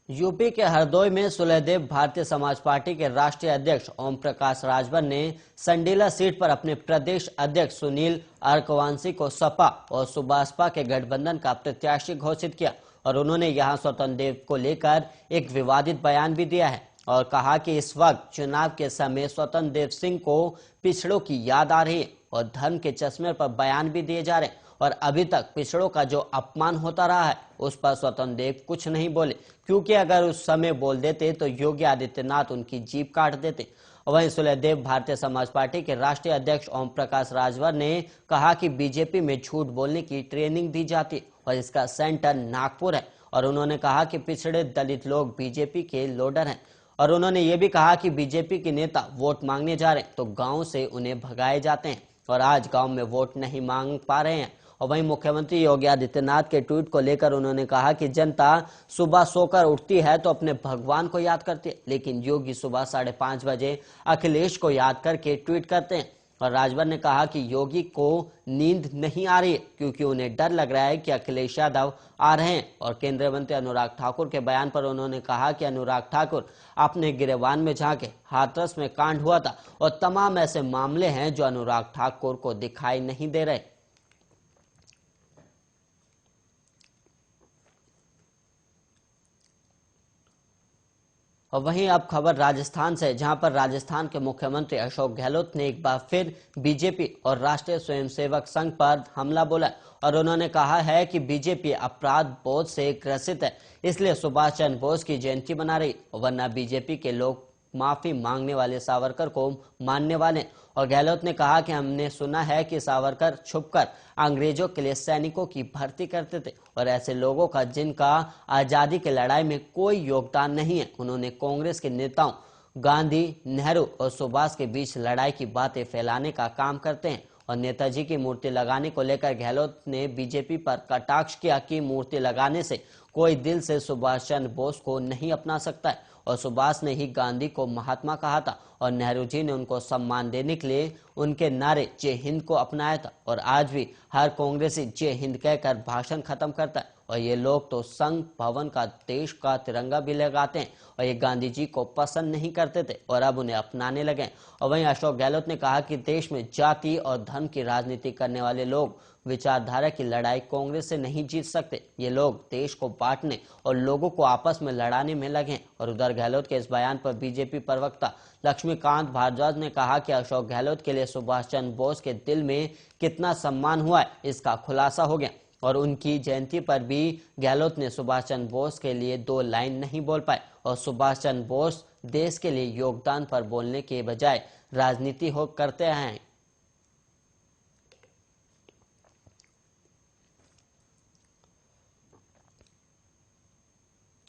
UP के हरदोई में सुलहदेव Bharatiya Samaj party के राष्ट्रीय अध्यक्ष ओम प्रकाश राजभर ने संडीला सीट पर अपने प्रदेश अध्यक्ष सुनील अरकवांसी को सपा और सुबासपा के गठबंधन का प्रत्याशी घोषित किया और उन्होंने यहां स्वतंत्र देव को लेकर एक विवादित बयान भी दिया है और कहा कि इस वक्त चुनाव के समय स्वतंत्र देव सिंह को पिछड़ों की याद आ रही है और धर्म के चश्मे पर बयान भी दिए जा रहे हैं और अभी तक पिछड़ों का जो अपमान होता रहा है उस पर स्वतंत्र देव कुछ नहीं बोले, क्योंकि अगर उस समय बोल देते तो योगी आदित्यनाथ उनकी जीभ काट देते। वहीं सुलहदेव भारतीय समाज पार्टी के राष्ट्रीय अध्यक्ष ओम प्रकाश राजभर ने कहा कि बीजेपी में झूठ बोलने की ट्रेनिंग दी जाती है और इसका सेंटर नागपुर है और उन्होंने कहा कि पिछड़े दलित लोग बीजेपी के लोडर हैं और उन्होंने ये भी कहा कि बीजेपी के नेता वोट मांगने जा रहे हैं तो गांव से उन्हें भगाए जाते हैं और आज गांव में वोट नहीं मांग पा रहे हैं। और वहीं मुख्यमंत्री योगी आदित्यनाथ के ट्वीट को लेकर उन्होंने कहा कि जनता सुबह सोकर उठती है तो अपने भगवान को याद करती है, लेकिन योगी सुबह 5:30 बजे अखिलेश को याद करके ट्वीट करते हैं। और राजभर ने कहा कि योगी को नींद नहीं आ रही है क्योंकि उन्हें डर लग रहा है कि अखिलेश यादव आ रहे हैं। और केंद्रीय मंत्री अनुराग ठाकुर के बयान पर उन्होंने कहा कि अनुराग ठाकुर अपने गिरेबान में झांके, हाथरस में कांड हुआ था और तमाम ऐसे मामले हैं जो अनुराग ठाकुर को दिखाई नहीं दे रहे। और वहीं अब खबर राजस्थान से, जहां पर राजस्थान के मुख्यमंत्री अशोक गहलोत ने एक बार फिर बीजेपी और राष्ट्रीय स्वयंसेवक संघ पर हमला बोला और उन्होंने कहा है कि बीजेपी अपराध बोध से ग्रसित है, इसलिए सुभाष चंद्र बोस की जयंती मना रही, वरना बीजेपी के लोग माफी मांगने वाले सावरकर को मानने वाले। और गहलोत ने कहा कि हमने सुना है कि सावरकर छुपकर अंग्रेजों के लिए सैनिकों की भर्ती करते थे और ऐसे लोगों का जिनका आजादी की लड़ाई में कोई योगदान नहीं है, उन्होंने कांग्रेस के नेताओं गांधी, नेहरू और सुभाष के बीच लड़ाई की बातें फैलाने का काम करते हैं। और नेताजी की मूर्ति लगाने को लेकर गहलोत ने बीजेपी पर कटाक्ष किया कि मूर्ति लगाने से कोई दिल से सुभाष चंद्र बोस को नहीं अपना सकता है और सुभाष ने ही गांधी को महात्मा कहा था और नेहरू जी ने उनको सम्मान देने के लिए उनके नारे जय हिंद को अपनाया था और आज भी हर कांग्रेसी जय हिंद कहकर भाषण खत्म करता है। और ये लोग तो संघ भवन का देश का तिरंगा भी लगाते हैं और ये गांधी जी को पसंद नहीं करते थे और अब उन्हें अपनाने लगे। और वहीं अशोक गहलोत ने कहा कि देश में जाति और धर्म की राजनीति करने वाले लोग विचारधारा की लड़ाई कांग्रेस से नहीं जीत सकते। ये लोग देश को बांटने और लोगों को आपस में लड़ाने में लगे। और उधर गहलोत के इस बयान पर बीजेपी प्रवक्ता लक्ष्मीकांत भारद्वाज ने कहा कि अशोक गहलोत के लिए सुभाष चंद्र बोस के दिल में कितना सम्मान हुआ है इसका खुलासा हो गया और उनकी जयंती पर भी गहलोत ने सुभाष चंद्र बोस के लिए 2 लाइन नहीं बोल पाए और सुभाष चंद्र बोस देश के लिए योगदान पर बोलने के बजाय राजनीति हो करते हैं।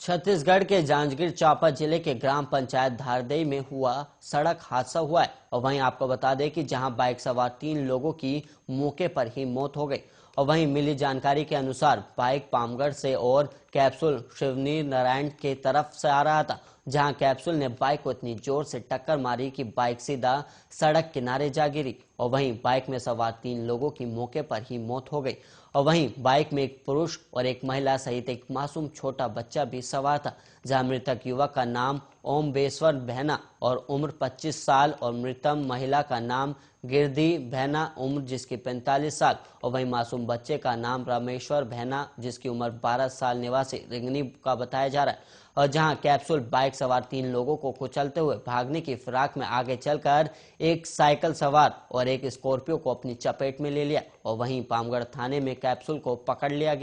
छत्तीसगढ़ के जांजगीर चांपा जिले के ग्राम पंचायत धारदेई में हुआ सड़क हादसा हुआ है और वहीं आपको बता दें कि जहां बाइक सवार 3 लोगों की मौके पर ही मौत हो गई। और वहीं मिली जानकारी के अनुसार बाइक पामगढ़ से और कैप्सूल शिवनी नारायण के तरफ से आ रहा था, जहां कैप्सूल ने बाइक को इतनी जोर से टक्कर मारी कि बाइक सीधा सड़क किनारे जा गिरी और वहीं बाइक में सवार 3 लोगों की मौके पर ही मौत हो गई। और वहीं बाइक में एक पुरुष और एक महिला सहित एक मासूम छोटा बच्चा भी सवार था, जहां मृतक युवक का नाम ओमबेश्वर बहना और उम्र 25 साल और मृतम महिला का नाम गिरधी बहना उम्र जिसकी 45 साल और वहीं मासूम बच्चे का नाम रामेश्वर बहना जिसकी उम्र 12 साल निवासी रिंगनी का बताया जा रहा है। और जहां कैप्सूल बाइक सवार 3 लोगों को कुचलते हुए भागने की फिराक में आगे चलकर एक साइकिल सवार और एक स्कॉर्पियो को अपनी चपेट में ले लिया और वहीं पामगढ़ थाने में कैप्सूल को पकड़ लिया गया।